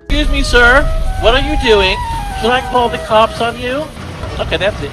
Excuse me, sir. What are you doing? Should I call the cops on you? Okay, that's it.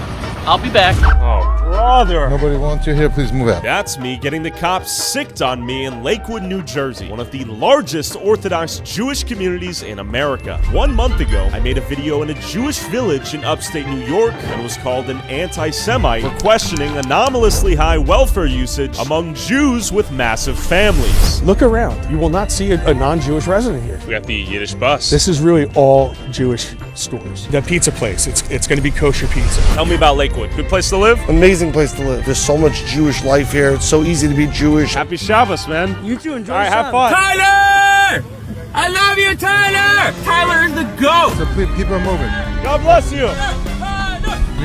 I'll be back. Oh, brother. Nobody wants you here, please move out. That's me getting the cops sicked on me in Lakewood, New Jersey, one of the largest Orthodox Jewish communities in America. 1 month ago, I made a video in a Jewish village in upstate New York and was called an anti-Semite for questioning anomalously high welfare usage among Jews with massive families. Look around. You will not see a non-Jewish resident here. We got the Yiddish bus. This is really all Jewish stores. The pizza place, it's going to be kosher pizza. Tell me about Lakewood. Good place to live? Amazing place to live. There's so much Jewish life here. It's so easy to be Jewish. Happy Shabbos, man. You too, enjoy. All right, have fun. Tyler! I love you, Tyler! Tyler is the GOAT! So please, people are moving. God bless you.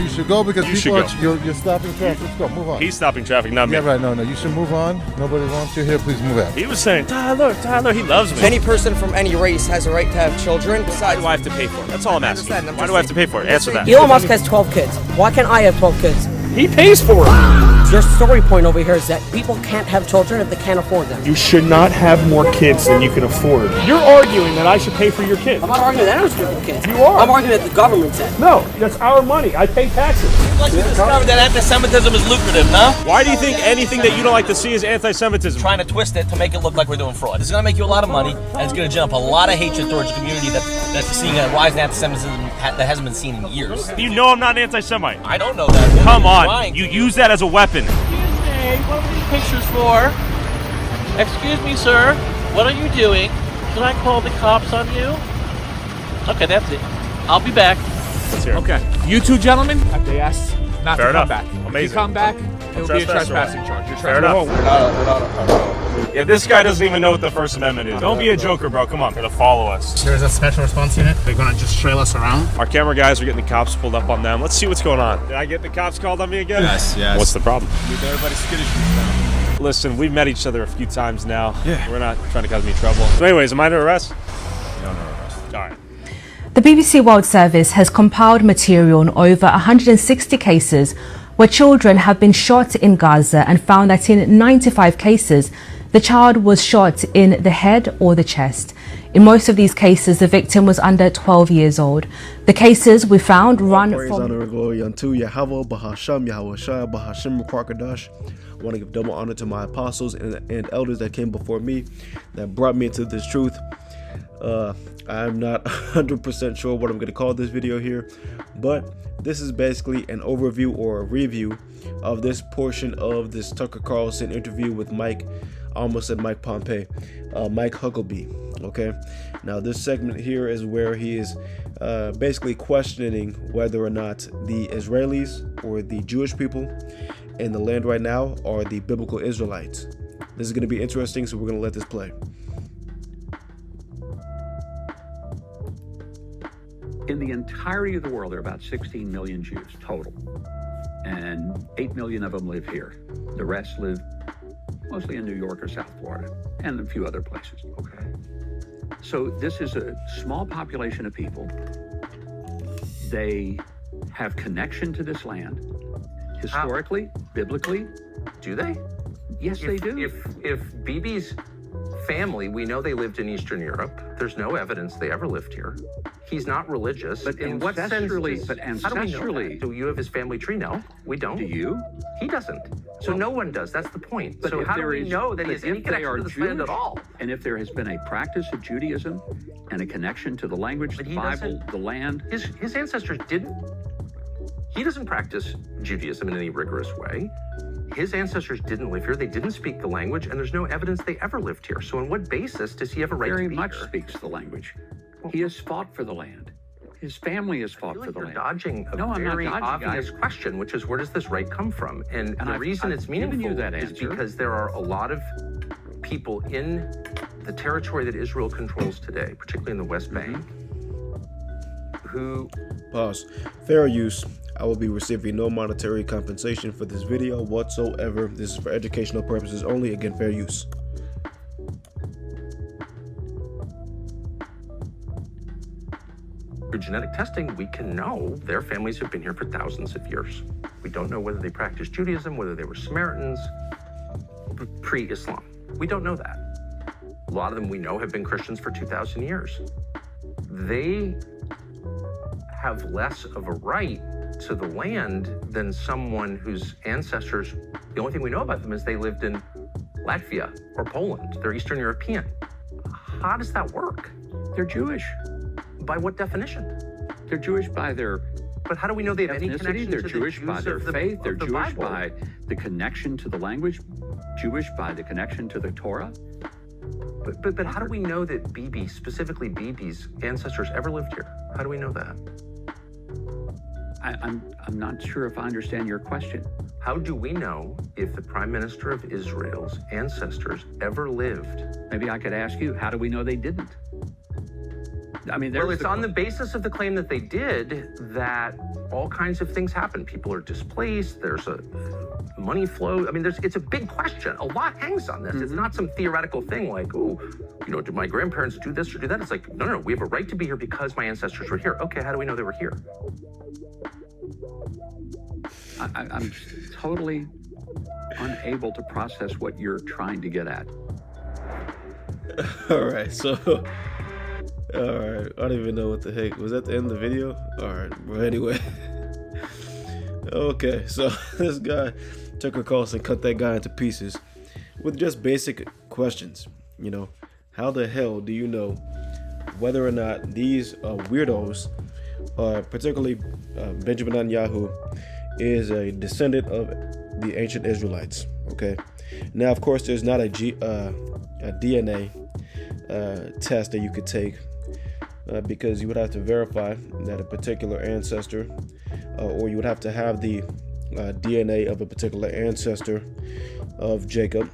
You should go because You people should are, you're stopping traffic. Let's go, move on. He's stopping traffic, not me. Yeah, right, no, you should move on. Nobody wants you here, please move out. He was saying, Tyler, he loves me. Any person from any race has a right to have children. Why Besides, do I have to pay for it? That's all I'm asking. understand, I'm Why just do I have to pay for it? Answer that. Elon Musk has 12 kids. Why can't I have 12 kids? He pays for it. Your story point over here is that people can't have children if they can't afford them. You should not have more kids than you can afford. You're arguing that I should pay for your kids. I'm not arguing that I don't have kids. You are. I'm arguing that the government said. No, that's our money. I pay taxes. Like you discovered that anti-Semitism is lucrative, huh? Why do you think anything that you don't like to see is anti-Semitism? Trying to twist it to make it look like we're doing fraud. It's going to make you a lot of money, and it's going to jump a lot of hatred towards the community that's seeing a rise in anti-Semitism that hasn't been seen in years. You know I'm not an anti-Semite. I don't know that. Come on, Lying. you use that as a weapon. Excuse me, what are these pictures for? Excuse me, sir. What are you doing? Should I call the cops on you? Okay, that's it. I'll be back. Let's hear it. Okay. You two gentlemen, they asked not Fair to enough. come back. Amazing. If you come back, it'll be a trespassing charge. You're Fair trespassing. enough. Yeah, this guy doesn't even know what the First Amendment is. Don't be a joker, bro. Come on, gonna follow us. There's a special response unit. They're gonna just trail us around. Our camera guys are getting the cops pulled up on them. Let's see what's going on. Did I get the cops called on me again? Yes. What's the problem? Everybody's skittish now. Listen, we've met each other a few times now. Yeah. We're not trying to cause me trouble. So anyways, am I under arrest? You're under arrest. All right. The BBC World Service has compiled material on over 160 cases where children have been shot in Gaza and found that in 95 cases, the child was shot in the head or the chest. In most of these cases, the victim was under 12 years old. The cases we found run Praise, from... honor, and glory unto Yahweh, Bahasham, Yahweh Shai, Bahashim, Kwarkadash. I want to give double honor to my apostles and elders that came before me, that brought me into this truth. I'm not 100% sure what I'm going to call this video here, but this is basically an overview or a review of this portion of this Tucker Carlson interview with Mike, I almost said Mike Pompey, Mike Huckabee. Okay, now this segment here is where he is basically questioning whether or not the Israelis or the Jewish people in the land right now are the biblical Israelites. This is going to be interesting, so we're going to let this play. In the entirety of the world, there are about 16 million Jews total, and 8 million of them live here. The rest live mostly in New York or South Florida, and a few other places. Okay. So this is a small population of people. They have connection to this land, historically, biblically. Do they? Yes, they do. If Bibi's family, we know they lived in Eastern Europe. There's no evidence they ever lived here. He's not religious. But in what sense? How do we know that? Do you have his family tree? No, we don't. Do you? He doesn't. So no one does. That's the point. But so how do we know that he has any connection to this land at all? And if there has been a practice of Judaism and a connection to the language, the Bible, the land. His ancestors didn't. He doesn't practice Judaism in any rigorous way. His ancestors didn't live here. They didn't speak the language, and there's no evidence they ever lived here. So on what basis does he have a right to be here? Very much speaks the language. He has fought for the land. His family has fought for the land. You're dodging a very obvious question, which is, where does this right come from? And the reason it's meaningful is because there are a lot of people in the territory that Israel controls today, particularly in the West Bank, who... Pause. Fair use. I will be receiving no monetary compensation for this video whatsoever. This is for educational purposes only. Again, fair use. Through genetic testing, we can know their families have been here for thousands of years. We don't know whether they practiced Judaism, whether they were Samaritans, pre-Islam. We don't know that. A lot of them we know have been Christians for 2,000 years. They have less of a right to the land than someone whose ancestors, the only thing we know about them is they lived in Latvia or Poland. They're Eastern European. How does that work? They're Jewish. By what definition? They're Jewish by their But how do we know they have any ethnicity. connection They're to Jewish the by Jews their of the, faith. They're of the Jewish Bible? by the connection to the language. Jewish by the connection to the Torah. But how do we know that Bibi, specifically Bibi's ancestors, ever lived here? How do we know that? I'm not sure if I understand your question. How do we know if the Prime Minister of Israel's ancestors ever lived? Maybe I could ask you, how do we know they didn't? I mean, well, it's on the basis of the claim that they did that all kinds of things happen. People are displaced. There's a money flow. I mean, it's a big question. A lot hangs on this. It's not some theoretical thing like, oh, you know, did my grandparents do this or do that? It's like, no, we have a right to be here because my ancestors were here. Okay, how do we know they were here? I'm totally unable to process what you're trying to get at. All right, so, all right, I don't even know what the heck. Was that the end of the video? All right, well, anyway. Okay, so this guy, Tucker Carlson, cut that guy into pieces with just basic questions. You know, how the hell do you know whether or not these weirdos, particularly Benjamin Netanyahu, is a descendant of the ancient Israelites? Okay, now of course there's not a DNA test that you could take because you would have to verify that a particular ancestor, or you would have to have the DNA of a particular ancestor of Jacob,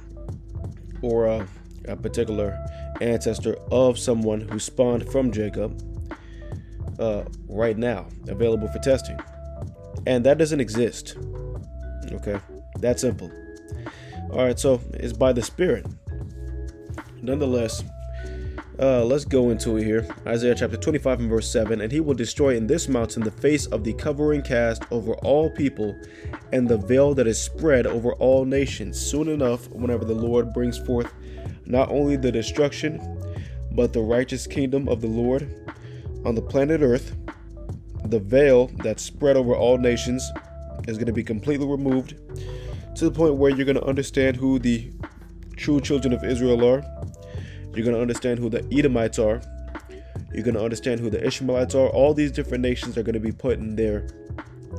or a particular ancestor of someone who spawned from Jacob right now, available for testing. And that doesn't exist. Okay, that simple. All right, so it's by the Spirit. Nonetheless, let's go into it here. Isaiah chapter 25 and verse 7. And he will destroy in this mountain the face of the covering cast over all people, and the veil that is spread over all nations. Soon enough, whenever the Lord brings forth not only the destruction, but the righteous kingdom of the Lord on the planet Earth, the veil that's spread over all nations is going to be completely removed, to the point where you're going to understand who the true children of Israel are. You're going to understand who the Edomites are. You're going to understand who the Ishmaelites are. All these different nations are going to be put in their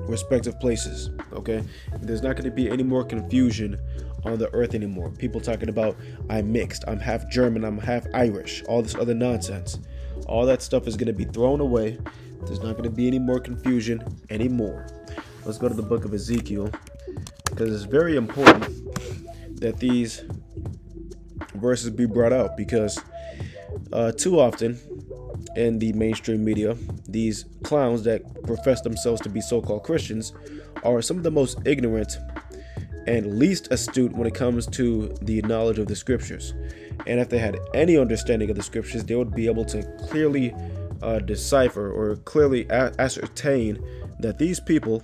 respective places. Okay, there's not going to be any more confusion on the earth anymore. People talking about, I'm mixed, I'm half German, I'm half Irish, all this other nonsense. All that stuff is going to be thrown away. There's not going to be any more confusion anymore. Let's go to the book of Ezekiel, because it's very important that these verses be brought out, because too often in the mainstream media, these clowns that profess themselves to be so-called Christians are some of the most ignorant and least astute when it comes to the knowledge of the scriptures. And if they had any understanding of the scriptures, they would be able to clearly decipher or clearly ascertain that these people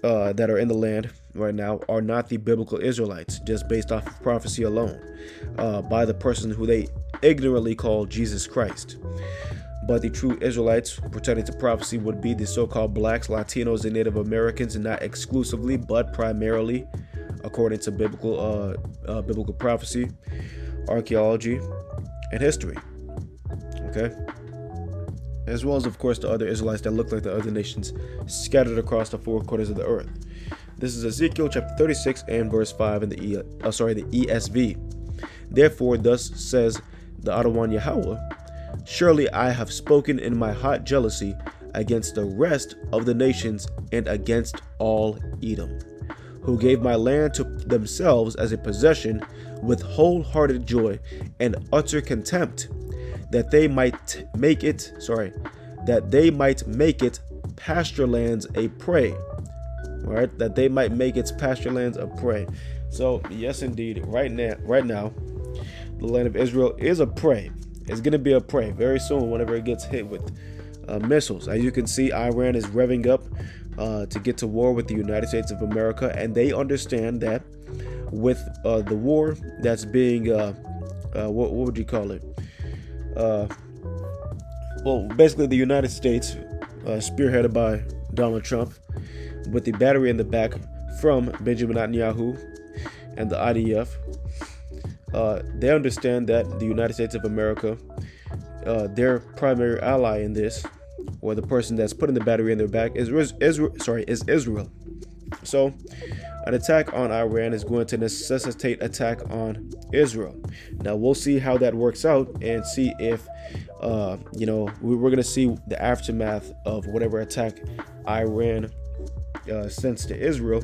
that are in the land right now are not the biblical Israelites, just based off of prophecy alone, by the person who they ignorantly call Jesus Christ. But the true Israelites pertaining to prophecy would be the so-called blacks, Latinos, and Native Americans, and not exclusively, but primarily, according to biblical prophecy, archaeology, and history. Okay, as well as, of course, the other Israelites that look like the other nations scattered across the four corners of the earth. This is Ezekiel chapter 36 and verse 5 in the ESV. Therefore, thus says the Adonai Yahweh, surely I have spoken in my hot jealousy against the rest of the nations and against all Edom, who gave my land to themselves as a possession with wholehearted joy and utter contempt, that they might make it pasture lands a prey. All right, that they might make its pasture lands a prey. So yes, indeed, right now, the land of Israel is a prey. It's going to be a prey very soon whenever it gets hit with missiles. As you can see, Iran is revving up to get to war with the United States of America, and they understand that with the war that's being what would you call it? Well, basically the United States, spearheaded by Donald Trump, with the battery in the back from Benjamin Netanyahu and the IDF. They understand that the United States of America, their primary ally in this, or the person that's putting the battery in their back, is Israel. So an attack on Iran is going to necessitate attack on Israel. Now we'll see how that works out and see if we're going to see the aftermath of whatever attack Iran sends to Israel,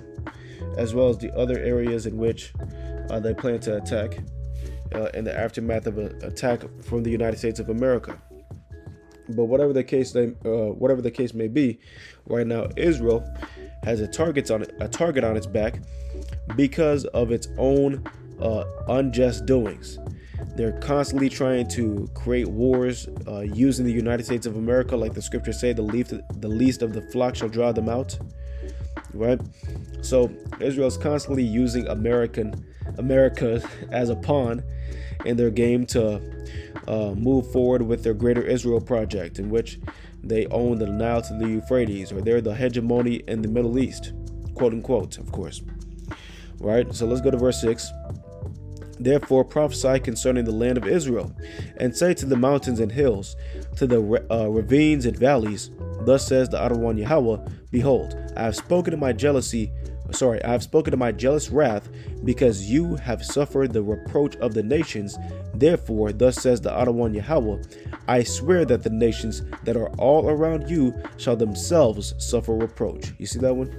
as well as the other areas in which they plan to attack in the aftermath of an attack from the United States of America. But whatever the case may be, right now Israel has a target on its back because of its own unjust doings. They're constantly trying to create wars using the United States of America, like the scriptures say, the least of the flock shall drive them out. Right? So Israel is constantly using America as a pawn in their game to move forward with their Greater Israel project, in which they own the Nile to the Euphrates, or they're the hegemony in the Middle East, quote unquote, of course. Right? So let's go to verse 6. Therefore prophesy concerning the land of Israel, and say to the mountains and hills, to the ravines and valleys, thus says the Adonai Yahweh, behold, I have spoken to my jealous wrath, because you have suffered the reproach of the nations. Therefore, thus says the Adonai Yahweh, I swear that the nations that are all around you shall themselves suffer reproach. You see that one?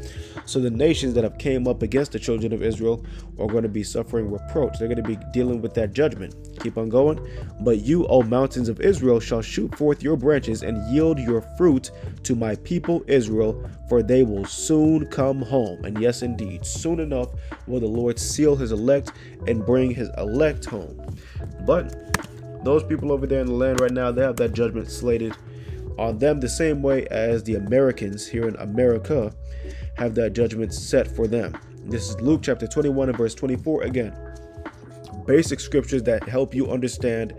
So the nations that have came up against the children of Israel are going to be suffering reproach. They're going to be dealing with that judgment. Keep on going. But you, O mountains of Israel, shall shoot forth your branches and yield your fruit to my people Israel, for they will soon come home. And yes, indeed, soon enough will the Lord seal his elect and bring his elect home. But those people over there in the land right now, they have that judgment slated on them the same way as the Americans here in America have that judgment set for them. This is Luke chapter 21 and verse 24 again. Basic scriptures that help you understand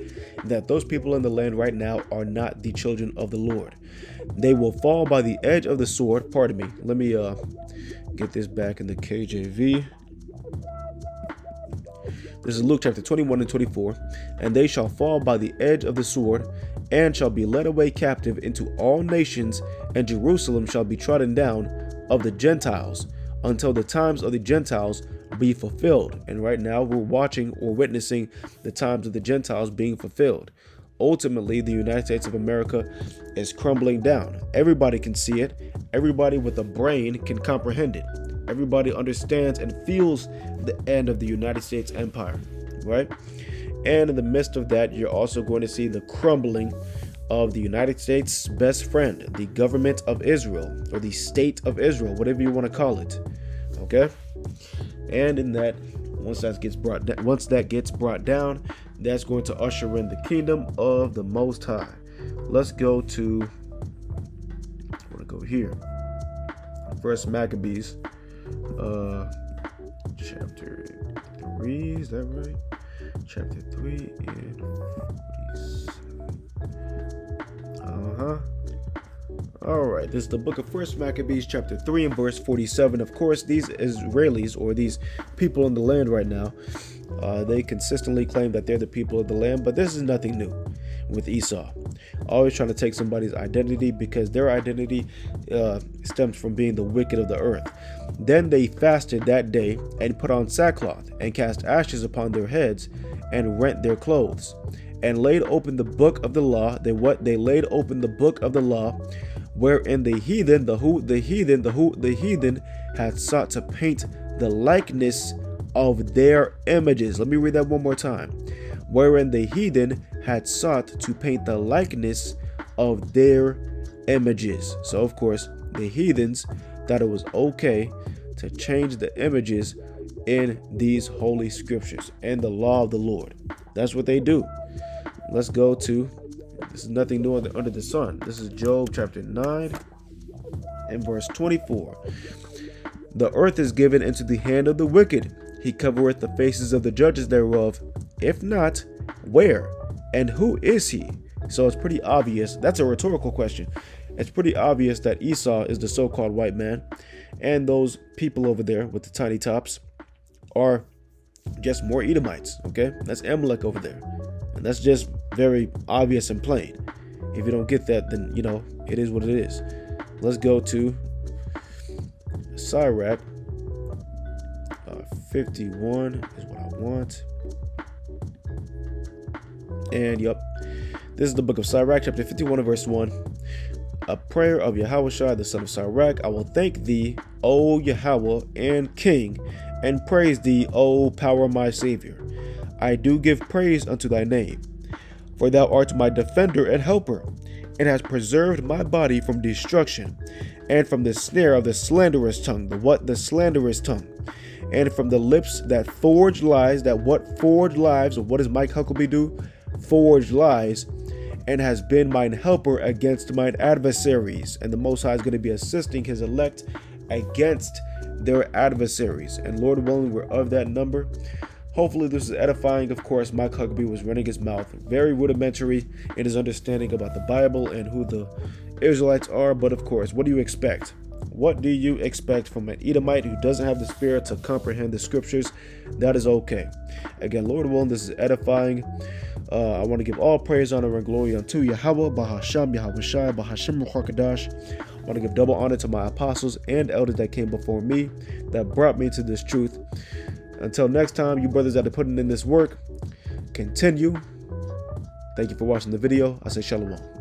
that those people in the land right now are not the children of the Lord. They will fall by the edge of the sword. Pardon me. Let me get this back in the KJV. This is Luke chapter 21 and 24. And they shall fall by the edge of the sword, and shall be led away captive into all nations, and Jerusalem shall be trodden down of the Gentiles, until the times of the Gentiles be fulfilled. And right now we're watching or witnessing the times of the Gentiles being fulfilled. Ultimately, the United States of America is crumbling down. Everybody can see it. Everybody with a brain can comprehend it. Everybody understands and feels the end of the United States empire, right? And in the midst of that, you're also going to see the crumbling of the United States' best friend, the government of Israel, or the state of Israel, whatever you want to call it. Okay? And in that, once that gets brought down, that's going to usher in the kingdom of the Most High. Let's go to, I want to go here. First Maccabees, chapter 3, is that right? Chapter 3 and 47. Alright, this is the book of First Maccabees, chapter 3 and verse 47. Of course, these Israelis, or these people in the land right now, they consistently claim that they're the people of the land, but this is nothing new with Esau. Always trying to take somebody's identity, because their identity stems from being the wicked of the earth. Then they fasted that day, and put on sackcloth, and cast ashes upon their heads, and rent their clothes, and laid open the book of the law. They laid open the book of the law, wherein the heathen had sought to paint the likeness of their images. Let me read that one more time. Wherein the heathen had sought to paint the likeness of their images. So of course, the heathens thought it was okay to change the images in these holy scriptures and the law of the Lord. That's what they do. Let's go to, this is nothing new under the sun. This is Job chapter 9 and verse 24. The earth is given into the hand of the wicked. He covereth the faces of the judges thereof. If not, Where and who is he? So it's pretty obvious. That's a rhetorical question. It's pretty obvious that Esau is the so-called white man, and those people over there with the tiny tops are just more Edomites. Okay, that's Amalek over there, and that's just very obvious and plain. If you don't get that, then you know it is what it is. Let's go to Sirach 51 is what I want. And yep, this is the book of Sirach, chapter 51 verse 1. A prayer of Yahushua, the son of Sirach. I will thank thee, O Yahweh and King, and praise thee, O power of my Savior. I do give praise unto thy name, for thou art my defender and helper, and hast preserved my body from destruction, and from the snare of the slanderous tongue. The slanderous tongue. And from the lips that forge lies. Forge lies, or what does Mike Huckabee do? Forge lies, and has been mine helper against mine adversaries. And the Most High is going to be assisting his elect against their adversaries. And Lord willing, we're of that number. Hopefully this is edifying. Of course, Mike Huckabee was running his mouth very rudimentary in his understanding about the Bible and who the Israelites are. But of course, what do you expect? What do you expect from an Edomite who doesn't have the spirit to comprehend the scriptures? That is okay. Again, Lord willing, this is edifying. I want to give all praise, honor, and glory unto Yahweh, Bahasham, Yahushua, Bahashim, Ruchakadash. I want to give double honor to my apostles and elders that came before me, that brought me to this truth. Until next time, you brothers that are putting in this work, continue. Thank you for watching the video. I say shalom.